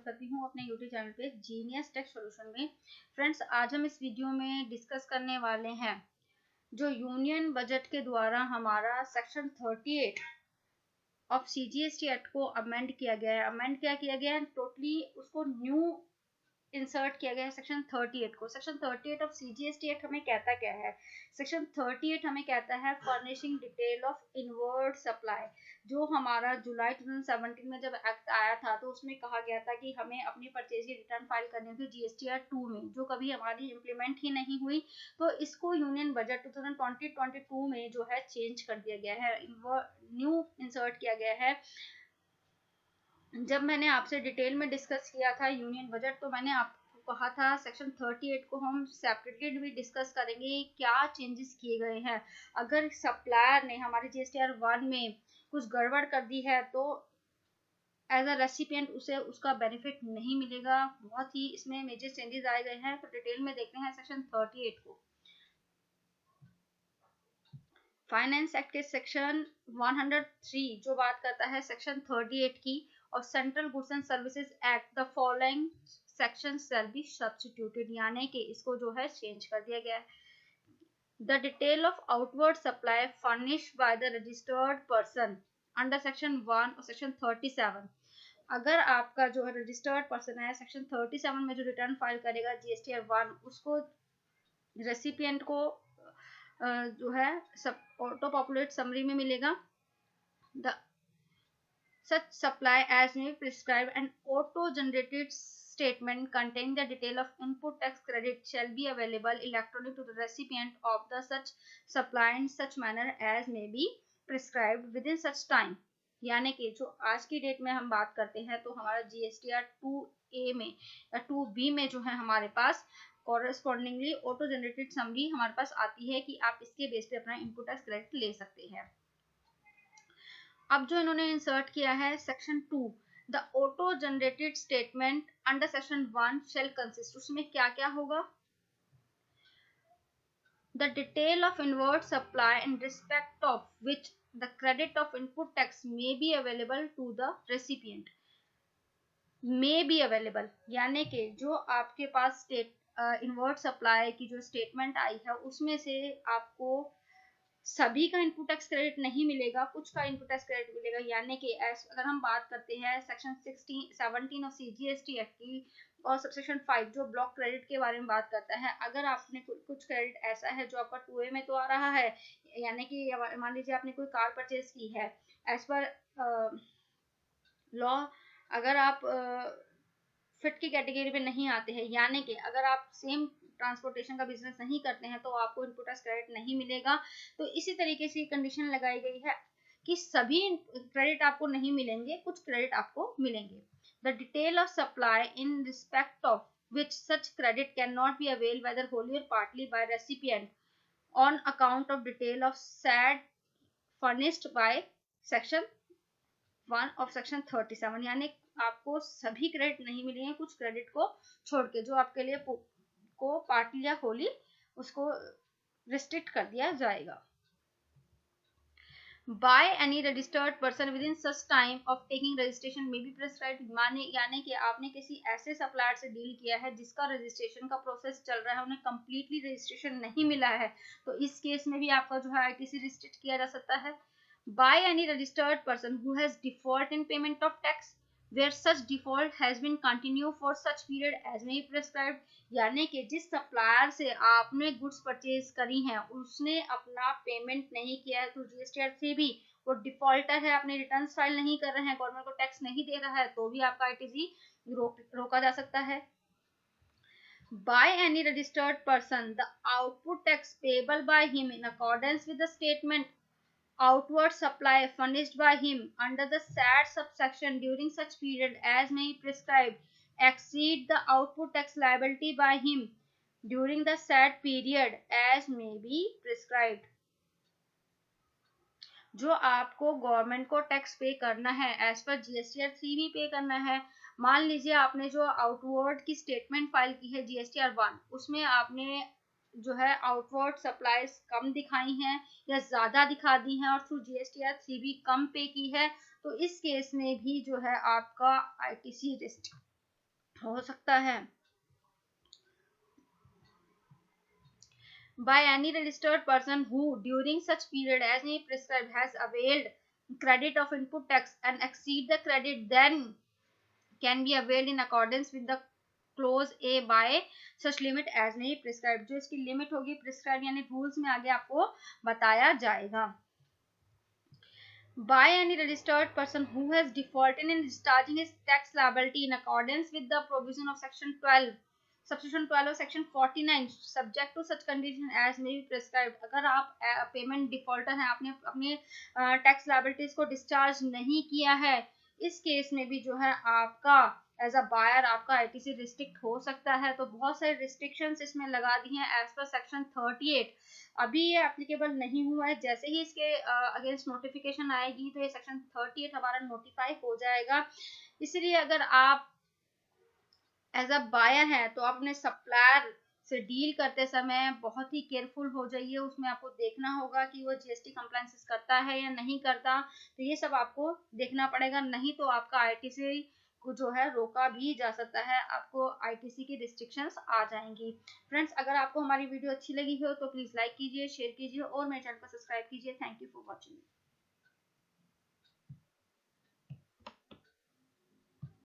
करती हूँ अपने यूट्यूब चैनल पे जीनियस टेक सॉल्यूशन में। फ्रेंड्स, आज हम इस वीडियो में डिस्कस करने वाले हैं जो यूनियन बजट के द्वारा हमारा सेक्शन 38 ऑफ सीजीएसटी एक्ट को अमेंड किया गया है। अमेंड क्या किया गया है, टोटली उसको न्यू इंसर्ट किया गया है सेक्शन 38 को। सेक्शन 38 ऑफ सीजीएसटी एक्ट हमें कहता क्या है? सेक्शन 38 हमें कहता है furnishing detail of inward supply. जो हमारा जुलाई 2017 में जब एक्ट आया था तो उसमें कहा गया था कि हमें अपनी परचेज की रिटर्न फाइल करनी थी जीएसटीआर 2 में, जो कभी हमारी इम्प्लीमेंट ही नहीं हुई। तो इसको यूनियन बजट 2020-22 में जो है चेंज कर दिया गया है, न्यू इंसर्ट किया गया है। जब मैंने आपसे डिटेल में डिस्कस किया था यूनियन बजट, तो मैंने आपको कहा था सेक्शन 38 को हम सेपरेटली भी डिस्कस करेंगे, क्या चेंजेस किए गए हैं। अगर सप्लायर ने हमारे जीएसटीआर 1 में कुछ गड़बड़ कर दी है तो एज अ रेसिपिएंट उसे उसका बेनिफिट नहीं मिलेगा। बहुत ही इसमें मेजर चेंजेस आए गए हैं। तो डिटेल में देखते हैं सेक्शन 38 को। फाइनेंस एक्ट के सेक्शन 103 जो बात करता है सेक्शन 38 की, और central goods and services act the following section shall be substituted, यानी कि इसको जो है चेंज कर दिया गया है। The detail of outward supply furnished by the registered person under section 1 और सेक्शन 37। अगर आपका जो है रजिस्टर्ड पर्सन है, सेक्शन 37 में जो रिटर्न फाइल करेगा जीएसटीआर 1, उसको रेसिपिएंट को जो है सब ऑटो पॉपुलेट समरी में मिलेगा। The such supply as may prescribe an auto generated statement containing the detail of input tax credit shall be available electronically to the recipient of the such supply in such manner as may be prescribed within such time। यानी कि जो आज की date में हम बात करते हैं तो हमारा जीएसटीआर 2A में या 2B में जो है हमारे पास कॉरेस्पॉन्डिंगली ऑटो जनरेटेड समरी हमारे पास आती है कि आप इसके बेस पे अपना इनपुट टैक्स क्रेडिट ले सकते हैं। अब जो इन्होंने इंसर्ट किया है section 2, the auto generated statement under section 1 shall consist. उसमें क्या क्या होगा? The detail of inward supply in respect of which the credit of input tax may be available to the recipient. May be available यानी कि जो आपके पास inward supply की जो स्टेटमेंट आई है उसमें से आपको सभी का इनपुट टैक्स क्रेडिट नहीं मिलेगा, कुछ का इनपुट टैक्स क्रेडिट मिलेगा। यानी कि अगर हम बात करते हैं सेक्शन 17 ऑफ सीजीएसटी एक्ट की और सबसेक्शन 5 जो ब्लॉक क्रेडिट के बारे में बात करता है, अगर आपने कुछ क्रेडिट ऐसा है जो आपका 2A में तो आ रहा है, यानी कि मान लीजिए आपने कोई कार परचेज की है एज पर लॉ, अगर आप फिट की कैटेगरी में नहीं आते हैं, यानी कि अगर आप सेम ट्रांसपोर्टेशन का बिजनेस नहीं करते हैं तो आपको इनपुट टैक्स क्रेडिट नहीं मिलेगा। तो इसी तरीके से कंडीशन लगाई गई है कि सभी क्रेडिट आपको नहीं मिलेंगे, कुछ क्रेडिट आपको मिलेंगे। The detail of supply in respect of which such credit cannot be availed whether wholly or partly by recipient on account of detail of SAD furnished by section 1 of section 37। यानी आपको सभी credit नहीं मिलेंगे, कुछ credit को छोड़ के, जो आपके लिए को पार्टली या होली उसको रिस्ट्रिक्ट कर दिया जाएगा। By any registered person with in such time of taking registration में भी प्रिस्क्राइब्ड, यानी कि आपने किसी ऐसे सप्लायर से डील किया है जिसका रजिस्ट्रेशन का प्रोसेस चल रहा है, उन्हें कंप्लीटली रजिस्ट्रेशन नहीं मिला है, तो इस केस में भी आपका जो है आईटीसी रिस्ट्रिक्ट किया जा सकता है। By any registered person who has default in payment of tax where such default has been continue for such period as may be prescribed, यानी कि जिस सप्लायर से आपने गुड्स परचेज करी हैं उसने अपना पेमेंट नहीं किया है, तो जीएसटीआर से भी वो डिफॉल्टर है, अपने रिटर्न्स फाइल नहीं कर रहे हैं, गवर्नमेंट को टैक्स नहीं दे रहा है, तो भी आपका आईटीसी रोका जा सकता है। By any registered person, the output tax payable by him in accordance with the statement outward supply furnished by him under the SAD subsection during such period as may be prescribed exceed the output tax liability by him during the SAD period as may be prescribed। जो आपको government को tax पे करना है as per GSTR 3 भी पे करना है। मान लीजिए आपने जो आउटवर्ड की स्टेटमेंट फाइल की है जीएसटीआर 1, उसमें आपने जो है आउटवर्ड सप्लाईज कम दिखाई हैं या ज्यादा दिखा दी हैं और थ्रू जीएसटीआर 3 भी कम पे की है, तो इस केस में भी जो है आपका आईटीसी हो सकता है। By any registered person who during such period as may prescribed has availed credit of input tax and exceed the credit, then can be availed in accordance with the clause A by such limit as may be prescribed। जो इसकी limit होगी prescribe यानी rules में आगे आपको बताया जाएगा। By any registered person who has defaulted in discharging his tax liability in accordance with the provision of section 12 subsection 12 of section 49 subject to such condition as may be prescribed। अगर आप payment defaulter हैं, आपने अपने tax liabilities को discharge नहीं किया है, इस केस में भी जो है आपका एज अ बायर आपका आईटीसी रिस्ट्रिक्ट हो सकता है। तो बहुत सारे रिस्ट्रिक्शंस इसमें लगा दी हैं एज पर सेक्शन 38। अभी ये एप्लीकेबल नहीं हुआ है, जैसे ही इसके अगेंस्ट नोटिफिकेशन आएगी तो ये सेक्शन 38 हमारा नोटिफाई हो जाएगा। इसलिए अगर आप एज अ बायर हैं तो आप अपने सप्लायर से डील करते समय बहुत ही केयरफुल हो जाइए। उसमें आपको देखना होगा कि वो जीएसटी कंप्लायंसेस करता है या नहीं करता, तो ये सब आपको देखना पड़ेगा, नहीं तो आपका आईटीसी को जो है रोका भी जा सकता है, आपको आईटीसी की रिस्ट्रिक्शंस आ जाएंगी। फ्रेंड्स, अगर आपको हमारी वीडियो अच्छी लगी हो तो प्लीज़ लाइक कीजिए, शेयर कीजिए और मेरे चैनल को सब्सक्राइब कीजिए। Thank you for watching.